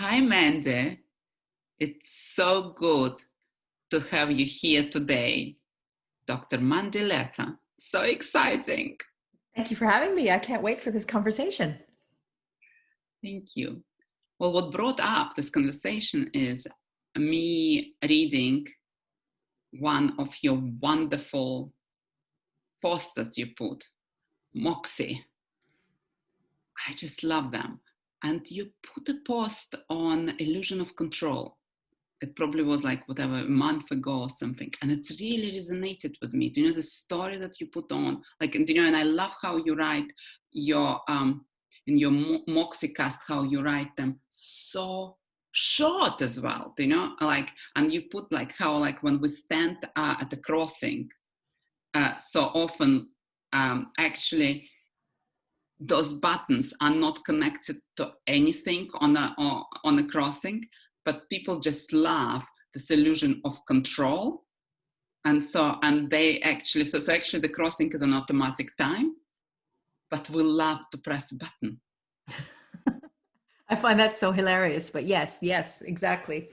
Hi, Mandy. It's so good to have you here today, Dr. Mandy Lehto. So exciting. Thank you for having me. I can't wait for this conversation. Thank you. Well, what brought up this conversation is me reading one of your wonderful posts that you put, Moxie. I just love them. And you put a post on illusion of control. It probably was like whatever, a month ago or something, and it's really resonated with me. Do you know the story that you put on, like, and, and I love how you write your in your Moxicast, how you write them so short as well. Do you know, like, and you put like how, like, when we stand at a crossing, so often actually those buttons are not connected to anything on a crossing, but people just love this illusion of control. And they actually, so actually the crossing is an automatic time, but we love to press a button. I find that so hilarious, but yes, exactly.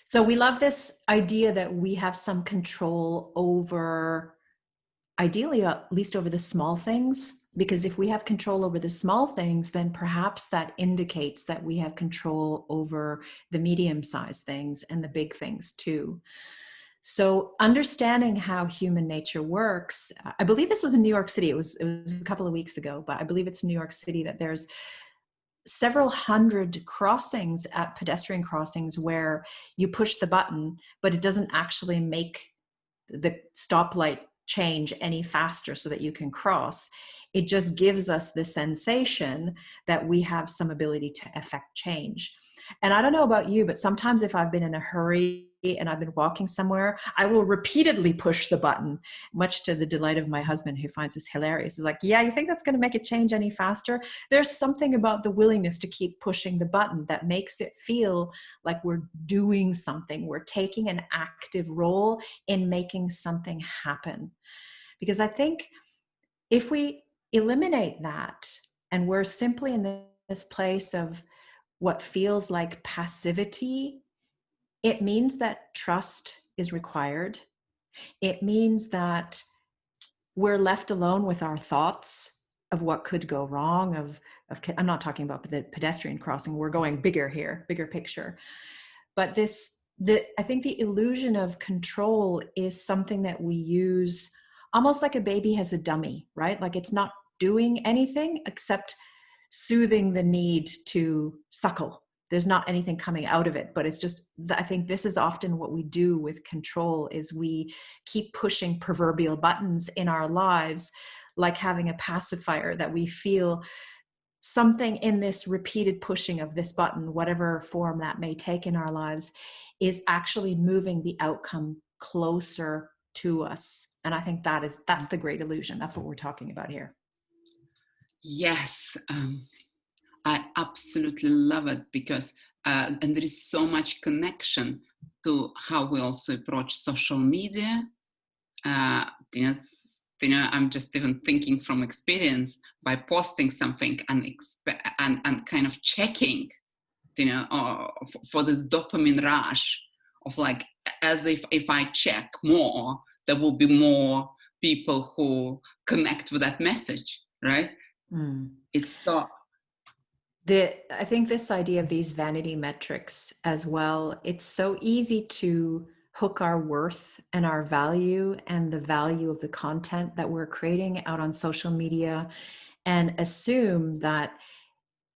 So we love this idea that we have some control over, ideally, at least over the small things, because if we have control over the small things, then perhaps that indicates that we have control over the medium-sized things and the big things too. So understanding how human nature works, I believe this was in New York City. It was a couple of weeks ago, but I believe it's New York City that there's several hundred crossings at pedestrian crossings where you push the button, but it doesn't actually make the stoplight change any faster so that you can cross. It just gives us the sensation that we have some ability to affect change. And I don't know about you, but sometimes if I've been in a hurry and I've been walking somewhere, I will repeatedly push the button, much to the delight of my husband, who finds this hilarious. He's like, yeah, you think that's going to make it change any faster? There's something about the willingness to keep pushing the button that makes it feel like we're doing something. We're taking an active role in making something happen. Because I think if we eliminate that and we're simply in this place of what feels like passivity, it means that trust is required. It means that we're left alone with our thoughts of what could go wrong, I'm not talking about the pedestrian crossing, we're going bigger here, bigger picture. But I think the illusion of control is something that we use almost like a baby has a dummy, right? Like it's not doing anything except soothing the need to suckle. There's not anything coming out of it, but it's just, I think this is often what we do with control, is we keep pushing proverbial buttons in our lives, like having a pacifier, that we feel something in this repeated pushing of this button, whatever form that may take in our lives, is actually moving the outcome closer to us. And I think that's the great illusion. That's what we're talking about here. Yes, I absolutely love it, because and there is so much connection to how we also approach social media. I'm just even thinking from experience, by posting something and kind of checking, for this dopamine rush of, like, as if I check more, there will be more people who connect with that message, right? It's so. I think this idea of these vanity metrics as well, it's so easy to hook our worth and our value and the value of the content that we're creating out on social media, and assume that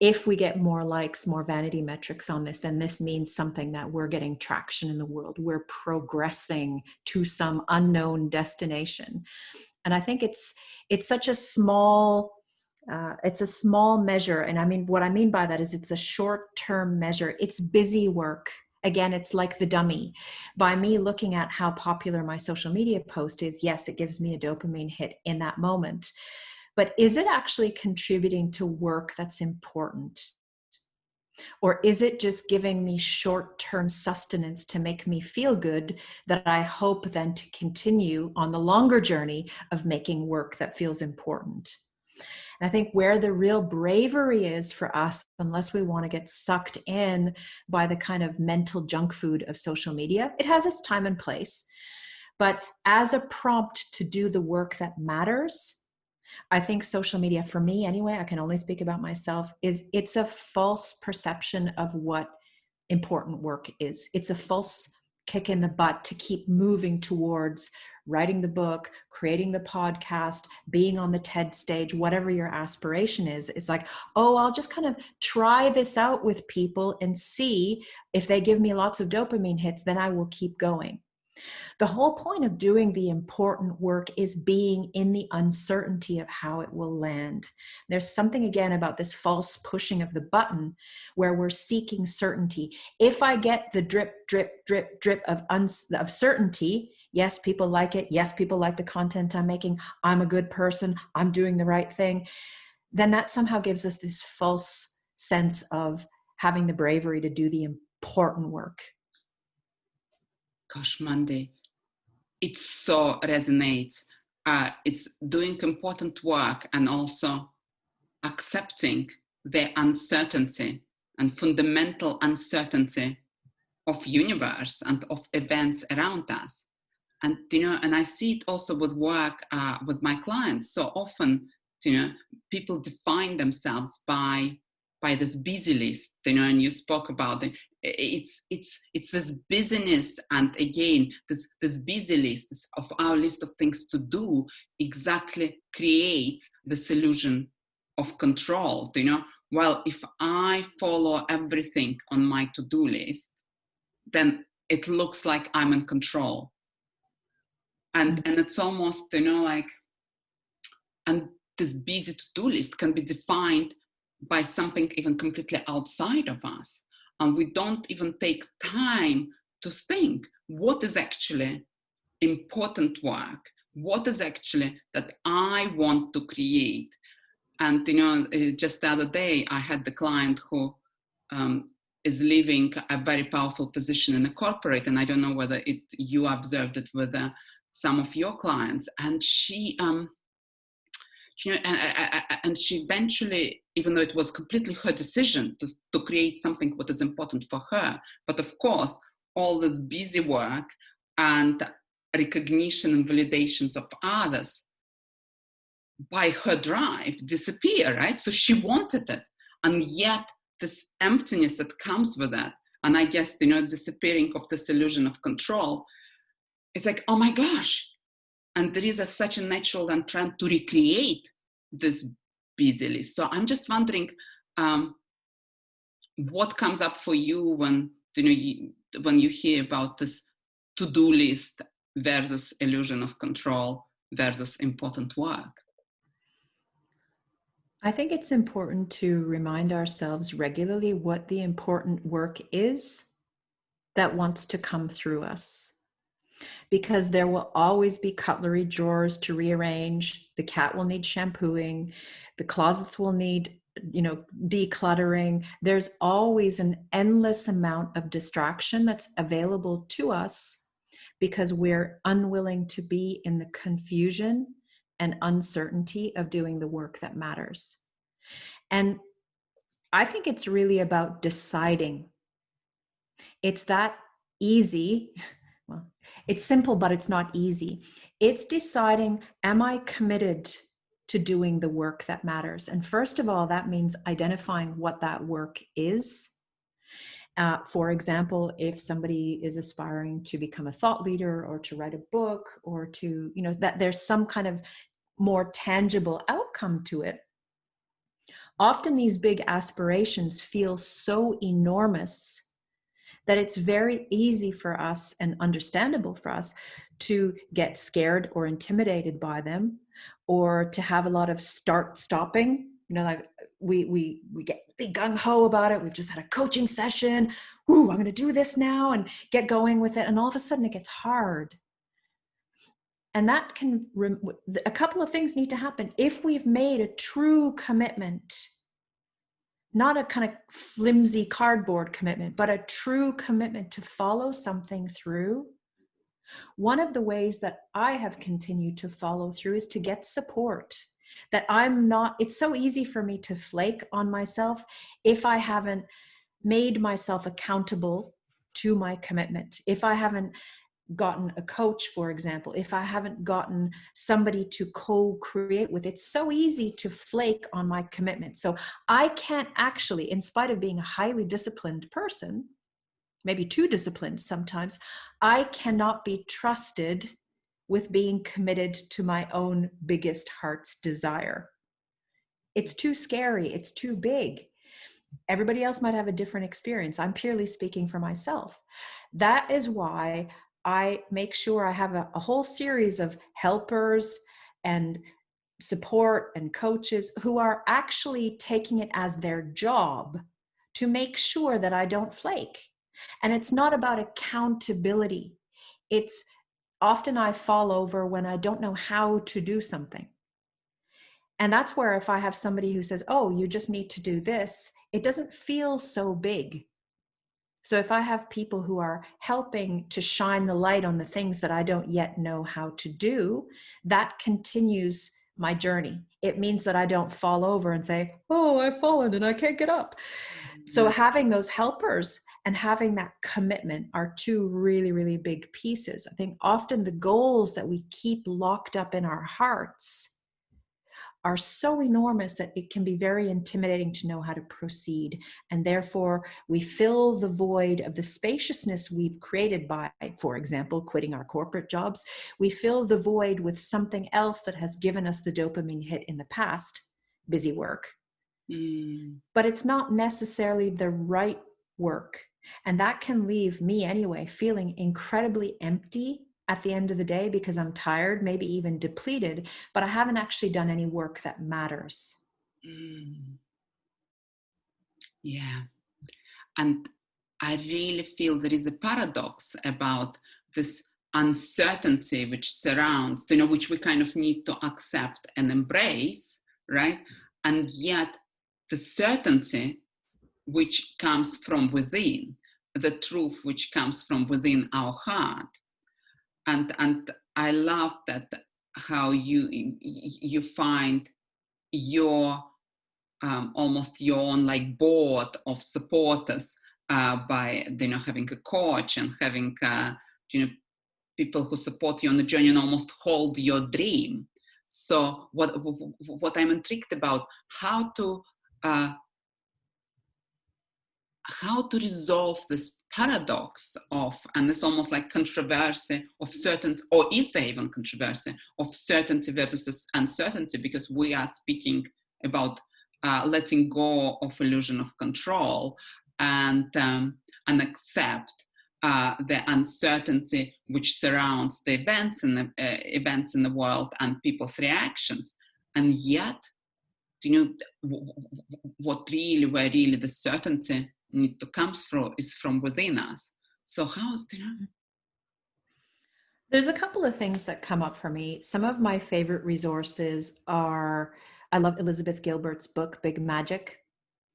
if we get more likes, more vanity metrics on this, then this means something, that we're getting traction in the world. We're progressing to some unknown destination. And I think it's such a small measure. And I mean, what I mean by that is it's a short-term measure. It's busy work. Again, it's like the dummy. By me looking at how popular my social media post is, yes, it gives me a dopamine hit in that moment. But is it actually contributing to work that's important? Or is it just giving me short-term sustenance to make me feel good, that I hope then to continue on the longer journey of making work that feels important? And I think where the real bravery is for us, unless we want to get sucked in by the kind of mental junk food of social media, it has its time and place. But as a prompt to do the work that matters, I think social media, for me anyway, I can only speak about myself, it's a false perception of what important work is. It's a false kick in the butt to keep moving towards writing the book, creating the podcast, being on the TED stage, whatever your aspiration is. It's like, oh, I'll just kind of try this out with people and see if they give me lots of dopamine hits, then I will keep going. The whole point of doing the important work is being in the uncertainty of how it will land. There's something again about this false pushing of the button where we're seeking certainty. If I get the drip, drip, drip, drip of certainty, yes, people like it. Yes, people like the content I'm making. I'm a good person. I'm doing the right thing. Then that somehow gives us this false sense of having the bravery to do the important work. Gosh, Mandy, it so resonates. It's doing important work and also accepting the uncertainty and fundamental uncertainty of universe and of events around us. And and I see it also with work with my clients. So often, people define themselves by this busy list. And you spoke about it. It's this busyness, and again, this busy list of our list of things to do exactly creates this illusion of control. Well, if I follow everything on my to-do list, then it looks like I'm in control. And it's almost, like, and this busy to-do list can be defined by something even completely outside of us. And we don't even take time to think what is actually important work, what is actually that I want to create. And, just the other day, I had the client who is leaving a very powerful position in a corporate, and I don't know whether you observed it with some of your clients, and she and she eventually, even though it was completely her decision to create something what is important for her, but of course all this busy work and recognition and validations of others by her drive disappear, right? So she wanted it, and yet this emptiness that comes with that, and I guess disappearing of this illusion of control, it's like, oh my gosh. And there is such a natural and trend to recreate this busy list. So I'm just wondering what comes up for you when when you hear about this to-do list versus illusion of control versus important work. I think it's important to remind ourselves regularly what the important work is that wants to come through us. Because there will always be cutlery drawers to rearrange, the cat will need shampooing, the closets will need, decluttering. There's always an endless amount of distraction that's available to us because we're unwilling to be in the confusion and uncertainty of doing the work that matters. And I think it's really about deciding. It's that easy. Well, it's simple, but it's not easy. It's deciding, am I committed to doing the work that matters? And first of all, that means identifying what that work is. For example, if somebody is aspiring to become a thought leader or to write a book or to, that there's some kind of more tangible outcome to it. Often these big aspirations feel so enormous that it's very easy for us and understandable for us to get scared or intimidated by them, or to have a lot of stopping. Like we get big gung-ho about it. We've just had a coaching session. Ooh, I'm going to do this now and get going with it. And all of a sudden it gets hard. And that can, a couple of things need to happen. If we've made a true commitment, not a kind of flimsy cardboard commitment, but a true commitment to follow something through. One of the ways that I have continued to follow through is to get support. that I'm not, it's so easy for me to flake on myself if I haven't made myself accountable to my commitment. If I haven't gotten a coach, for example, if I haven't gotten somebody to co-create with, it's so easy to flake on my commitment. So I can't actually, in spite of being a highly disciplined person, maybe too disciplined sometimes, I cannot be trusted with being committed to my own biggest heart's desire. It's too scary. It's too big. Everybody else might have a different experience. I'm purely speaking for myself. That is why I make sure I have a whole series of helpers and support and coaches who are actually taking it as their job to make sure that I don't flake. And it's not about accountability. It's often I fall over when I don't know how to do something. And that's where if I have somebody who says, oh, you just need to do this, it doesn't feel so big. So if I have people who are helping to shine the light on the things that I don't yet know how to do, that continues my journey. It means that I don't fall over and say, oh, I've fallen and I can't get up. So having those helpers and having that commitment are two really, really big pieces. I think often the goals that we keep locked up in our hearts are so enormous that it can be very intimidating to know how to proceed. And therefore, we fill the void of the spaciousness we've created by, for example, quitting our corporate jobs. We fill the void with something else that has given us the dopamine hit in the past, busy work. But it's not necessarily the right work. And that can leave me anyway feeling incredibly empty at the end of the day because I'm tired, maybe even depleted, but I haven't actually done any work that matters. Yeah. And I really feel there is a paradox about this uncertainty which surrounds, which we kind of need to accept and embrace, right? And yet the certainty which comes from within, the truth which comes from within our heart. And I love that how you find your almost your own like board of supporters by having a coach and having people who support you on the journey and almost hold your dream. So what I'm intrigued about, how to resolve this paradox of, and it's almost like controversy of certain, or is there even controversy of certainty versus uncertainty, because we are speaking about letting go of illusion of control and accept the uncertainty which surrounds the events in the world and people's reactions. And yet, where really the certainty need to come from is from within us. So There's a couple of things that come up for me. Some of my favorite resources are, I love Elizabeth Gilbert's book, Big Magic.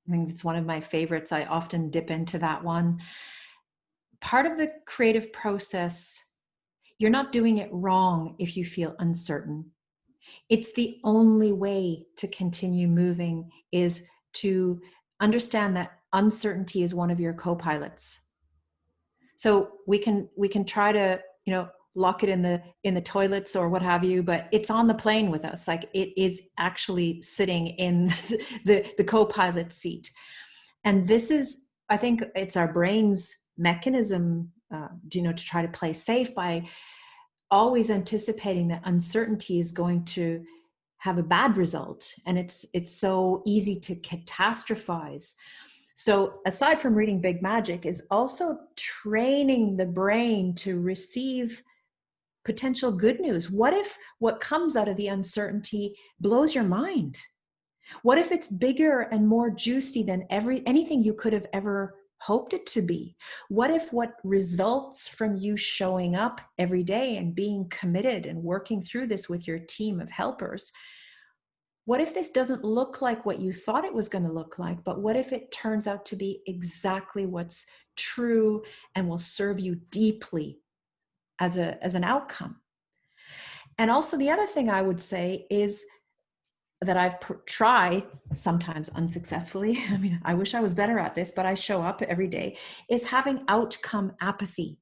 I think it's one of my favorites. I often dip into that one. Part of the creative process, you're not doing it wrong if you feel uncertain. It's the only way to continue moving is to understand that uncertainty is one of your co-pilots. So we can try to, lock it in the toilets or what have you, but it's on the plane with us. Like it is actually sitting in the co-pilot seat. And this is, I think it's our brain's mechanism, to try to play safe by always anticipating that uncertainty is going to have a bad result. And it's so easy to catastrophize. So aside from reading Big Magic is also training the brain to receive potential good news. What if what comes out of the uncertainty blows your mind? What if it's bigger and more juicy than anything you could have ever hoped it to be? What if what results from you showing up every day and being committed and working through this with your team of helpers, what if this doesn't look like what you thought it was going to look like, but what if it turns out to be exactly what's true and will serve you deeply as an outcome? And also the other thing I would say is that I've tried, sometimes unsuccessfully. I mean, I wish I was better at this, but I show up every day, is having outcome apathy.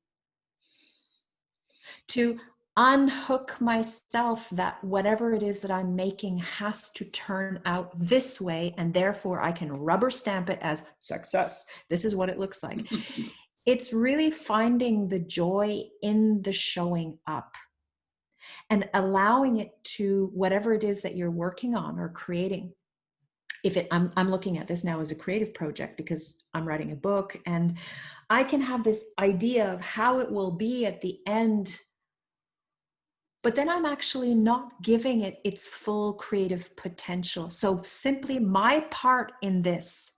To unhook myself that whatever it is that I'm making has to turn out this way, and therefore I can rubber stamp it as success. This is what it looks like. It's really finding the joy in the showing up and allowing it to whatever it is that you're working on or creating. I'm looking at this now as a creative project because I'm writing a book, and I can have this idea of how it will be at the end, but then I'm actually not giving it its full creative potential. So simply my part in this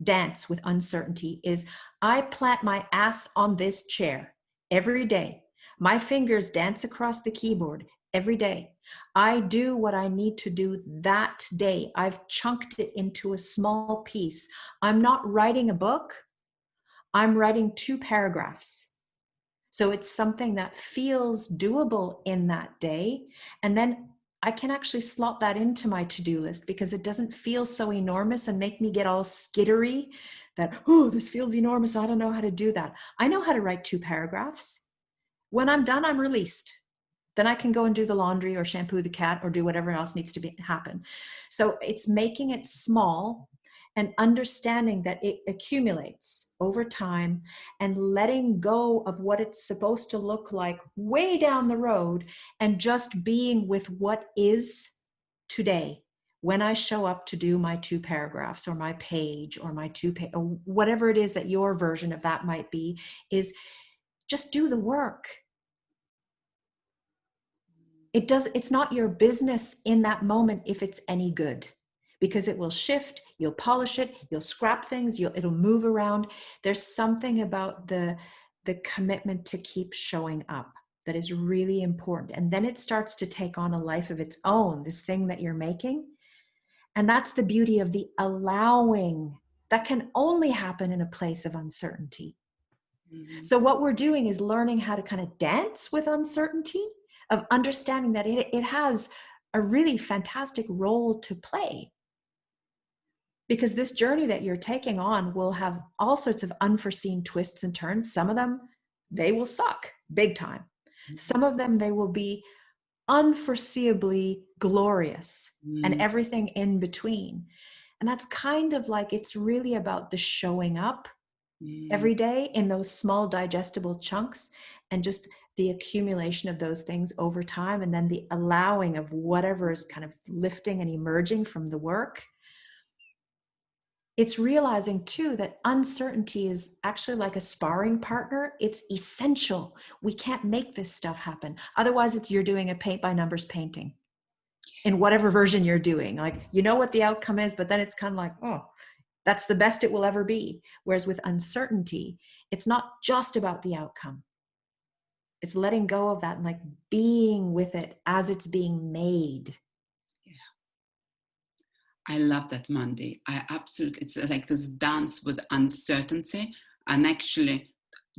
dance with uncertainty is I plant my ass on this chair every day. My fingers dance across the keyboard every day. I do what I need to do that day. I've chunked it into a small piece. I'm not writing a book. I'm writing 2 paragraphs. So it's something that feels doable in that day. And then I can actually slot that into my to-do list because it doesn't feel so enormous and make me get all skittery that, oh, this feels enormous. I don't know how to do that. I know how to write 2 paragraphs. When I'm done, I'm released. Then I can go and do the laundry or shampoo the cat or do whatever else needs to happen. So it's making it small and understanding that it accumulates over time and letting go of what it's supposed to look like way down the road and just being with what is today. When I show up to do my 2 paragraphs or my page or my or whatever it is that your version of that might be, is just do the work. It's not your business in that moment if it's any good, because it will shift, you'll polish it, you'll scrap things, it'll move around. There's something about the commitment to keep showing up that is really important. And then it starts to take on a life of its own, this thing that you're making. And that's the beauty of the allowing that can only happen in a place of uncertainty. Mm-hmm. So what we're doing is learning how to kind of dance with uncertainty, of understanding that it has a really fantastic role to play. Because this journey that you're taking on will have all sorts of unforeseen twists and turns. Some of them, they will suck big time. Some of them, they will be unforeseeably glorious, and everything in between. And that's kind of like, it's really about the showing up every day in those small digestible chunks, and just the accumulation of those things over time, and then the allowing of whatever is kind of lifting and emerging from the work. It's realizing too that uncertainty is actually like a sparring partner. It's essential. We can't make this stuff happen. Otherwise, you're doing a paint by numbers painting in whatever version you're doing. Like, you know what the outcome is, but then it's kind of like, oh, that's the best it will ever be. Whereas with uncertainty, it's not just about the outcome. It's letting go of that and like being with it as it's being made. Yeah. I love that, Mandy. I absolutely, it's like this dance with uncertainty. And actually,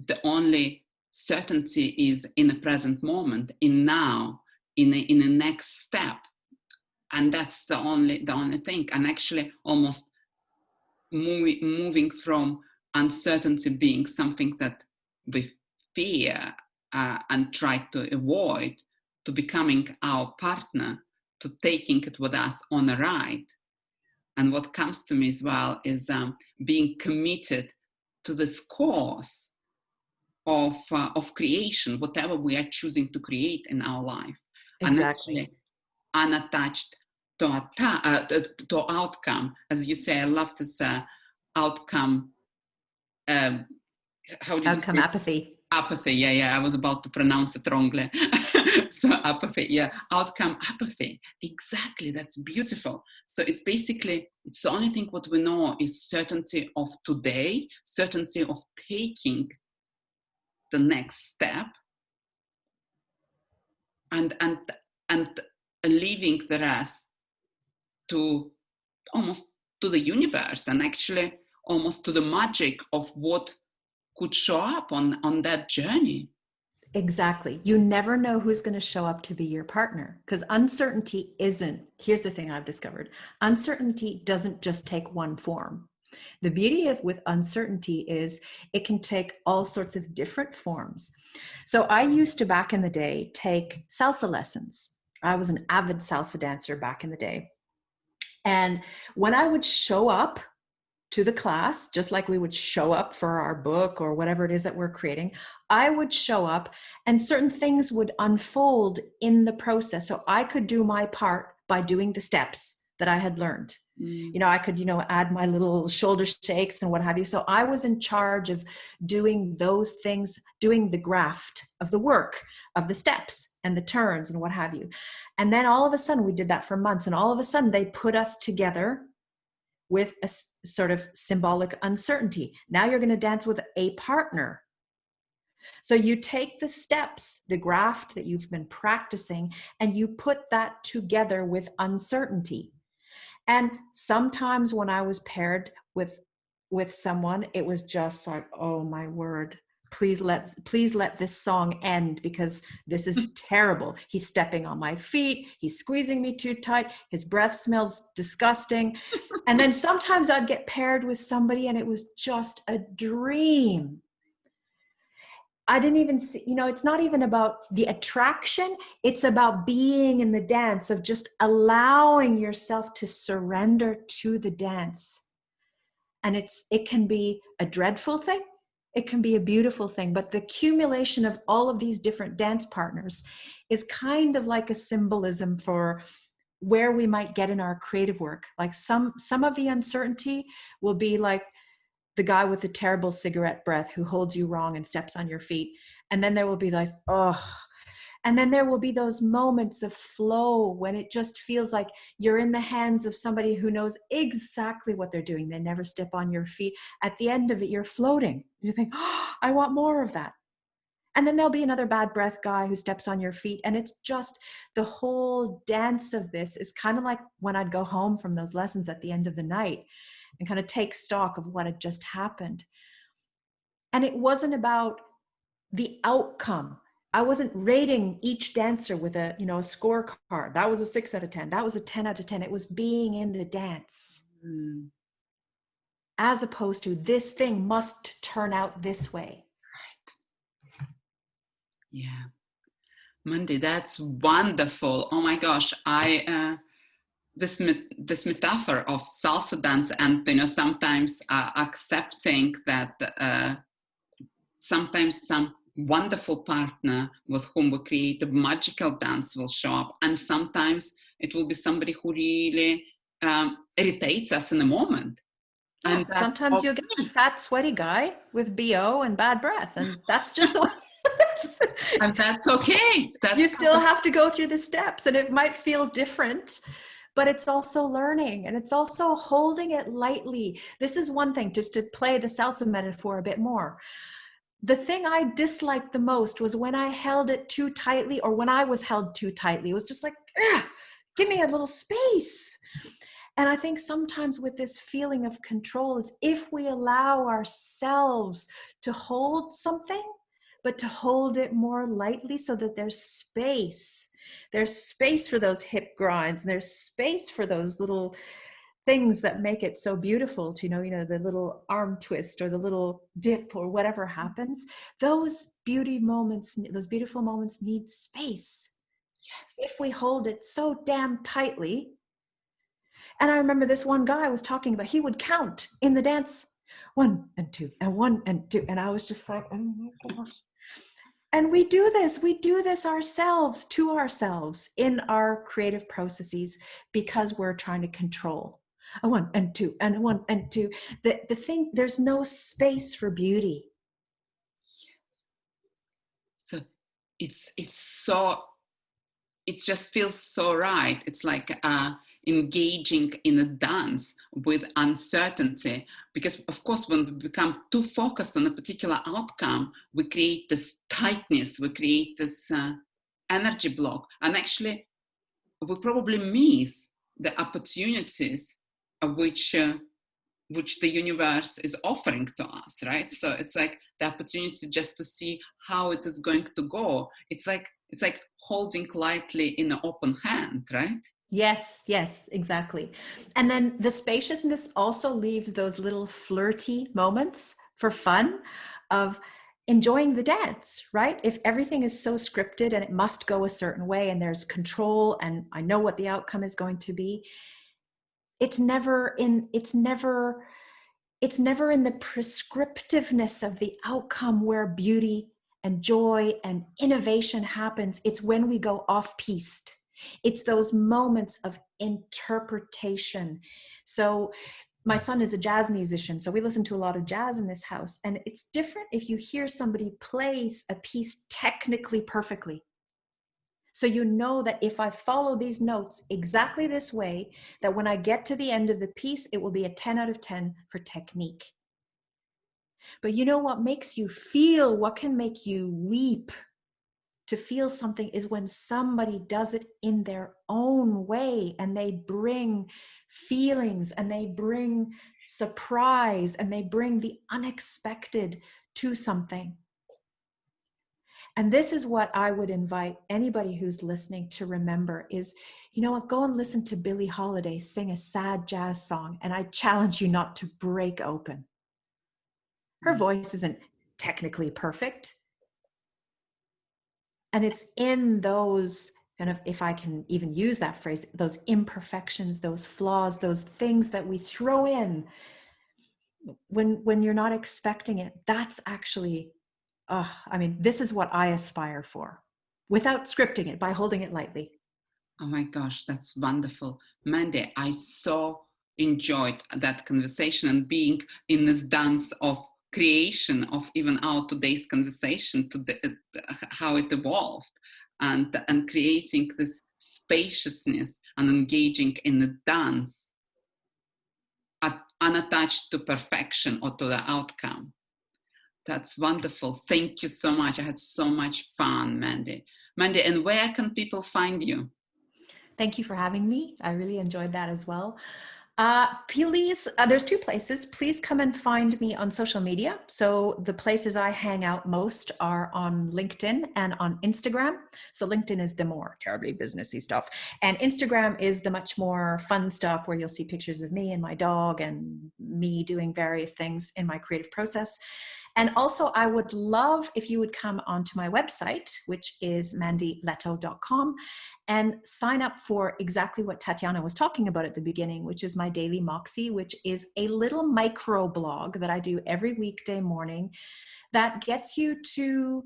the only certainty is in the present moment, in now, in the next step. And that's the only thing. And actually almost moving from uncertainty being something that we fear and try to avoid, to becoming our partner, to taking it with us on a ride. And what comes to me as well is being committed to this course of creation, whatever we are choosing to create in our life. Exactly. And actually unattached to outcome. As you say, I love this outcome. How did outcome you say? Apathy. Apathy, yeah, I was about to pronounce it wrongly. So apathy, yeah, outcome apathy. Exactly, that's beautiful. So it's basically, it's the only thing what we know is certainty of today, certainty of taking the next step, and leaving the rest to almost to the universe, and actually almost to the magic of what could show up on that journey. Exactly. You never know who's going to show up to be your partner, because uncertainty isn't, here's the thing I've discovered. Uncertainty doesn't just take one form. The beauty of with uncertainty is it can take all sorts of different forms. So I used to, back in the day, take salsa lessons. I was an avid salsa dancer back in the day. And when I would show up to the class, just like we would show up for our book or whatever it is that we're creating, I would show up and certain things would unfold in the process. So I could do my part by doing the steps that I had learned. You know, I could, you know, add my little shoulder shakes and what have you. So I was in charge of doing those things, doing the graft of the work, of the steps and the turns and what have you. And then all of a sudden, we did that for months. And all of a sudden, they put us together with a sort of symbolic uncertainty. Now you're going to dance with a partner. So you take the steps, the graft that you've been practicing, and you put that together with uncertainty. And sometimes when I was paired with someone, it was just like, oh my word, please let this song end, because this is terrible. He's stepping on my feet, he's squeezing me too tight, his breath smells disgusting. And then sometimes I'd get paired with somebody and it was just a dream. I didn't even see, you know, it's not even about the attraction. It's about being in the dance, of just allowing yourself to surrender to the dance. And it can be a dreadful thing. It can be a beautiful thing, but the accumulation of all of these different dance partners is kind of like a symbolism for where we might get in our creative work. Like some of the uncertainty will be like the guy with the terrible cigarette breath who holds you wrong and steps on your feet. And then there will be like, oh, and then there will be those moments of flow when it just feels like you're in the hands of somebody who knows exactly what they're doing. They never step on your feet. At the end of it, you're floating. You think, oh, I want more of that. And then there'll be another bad breath guy who steps on your feet. And it's just the whole dance of this is kind of like when I'd go home from those lessons at the end of the night and kind of take stock of what had just happened. And it wasn't about the outcome. I wasn't rating each dancer with a, you know, a scorecard. That was a 6 out of 10. That was a 10 out of 10. It was being in the dance. As opposed to this thing must turn out this way. Right. Yeah. Mandy, that's wonderful. Oh my gosh. This metaphor of salsa dance, and, you know, sometimes accepting that sometimes some wonderful partner with whom we create a magical dance will show up, and sometimes it will be somebody who really irritates us in a moment. Yeah, And sometimes you'll get a fat, sweaty guy with BO and bad breath, and that's just the way. And that's okay. You still have to go through the steps, and it might feel different, but it's also learning, and it's also holding it lightly. This is one thing, just to play the salsa metaphor a bit more. The thing I disliked the most was when I held it too tightly, or when I was held too tightly. It was just like, give me a little space. And I think sometimes with this feeling of control is if we allow ourselves to hold something, but to hold it more lightly so that there's space. There's space for those hip grinds, and there's space for those little things that make it so beautiful to, you know, the little arm twist or the little dip or whatever happens. Those beautiful moments need space. Yes. If we hold it so damn tightly. And I remember this one guy was talking about, he would count in the dance 1 and 2 and 1 and 2. And I was just like, oh my gosh. And we do this ourselves, to ourselves, in our creative processes, because we're trying to control. A 1 and 2 and 1 and 2. The thing, there's no space for beauty. So it just feels so right. It's like engaging in a dance with uncertainty, because of course when we become too focused on a particular outcome, we create this tightness, we create this energy block, and actually we probably miss the opportunities of which which the universe is offering to us, right? So it's like the opportunity just to see how it is going to go. It's like holding lightly in an open hand, right? Yes, yes, exactly. And then the spaciousness also leaves those little flirty moments for fun of enjoying the dance, right? If everything is so scripted and it must go a certain way and there's control and I know what the outcome is going to be, it's never in the prescriptiveness of the outcome where beauty and joy and innovation happens. It's when we go off piste. It's those moments of interpretation. So my son is a jazz musician, so we listen to a lot of jazz in this house, and it's different if you hear somebody play a piece technically perfectly. So you know that if I follow these notes exactly this way, that when I get to the end of the piece, it will be a 10 out of 10 for technique. But you know what makes you feel, what can make you weep to feel something is when somebody does it in their own way and they bring feelings and they bring surprise and they bring the unexpected to something. And this is what I would invite anybody who's listening to remember is, you know what, go and listen to Billie Holiday sing a sad jazz song, and I challenge you not to break open. Her voice isn't technically perfect. And it's in those kind of, if I can even use that phrase, those imperfections, those flaws, those things that we throw in when you're not expecting it. That's actually, I mean, this is what I aspire for without scripting it, by holding it lightly. Oh my gosh, that's wonderful. Mandy, I so enjoyed that conversation and being in this dance of creation of even our today's conversation, to how it evolved, and creating this spaciousness and engaging in the dance, unattached to perfection or to the outcome. That's wonderful. Thank you so much. I had so much fun, Mandy. Mandy, and where can people find you? Thank you for having me. I really enjoyed that as well. Please, there's two places. Please come and find me on social media. So the places I hang out most are on LinkedIn and on Instagram. So LinkedIn is the more terribly businessy stuff, and Instagram is the much more fun stuff where you'll see pictures of me and my dog and me doing various things in my creative process. And also, I would love if you would come onto my website, which is mandylehto.com, and sign up for exactly what Tatiana was talking about at the beginning, which is my daily Moxie, which is a little micro blog that I do every weekday morning that gets you to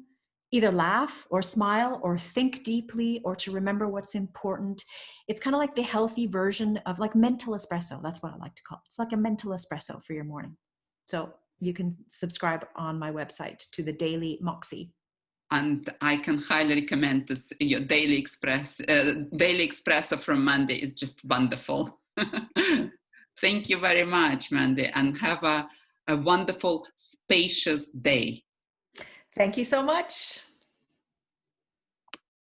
either laugh or smile or think deeply or to remember what's important. It's kind of like the healthy version of like mental espresso. That's what I like to call it. It's like a mental espresso for your morning. So you can subscribe on my website to the Daily Moxie. And I can highly recommend this. Your Daily Espresso from Mandy is just wonderful. Thank you very much, Mandy, and have a wonderful, spacious day. Thank you so much.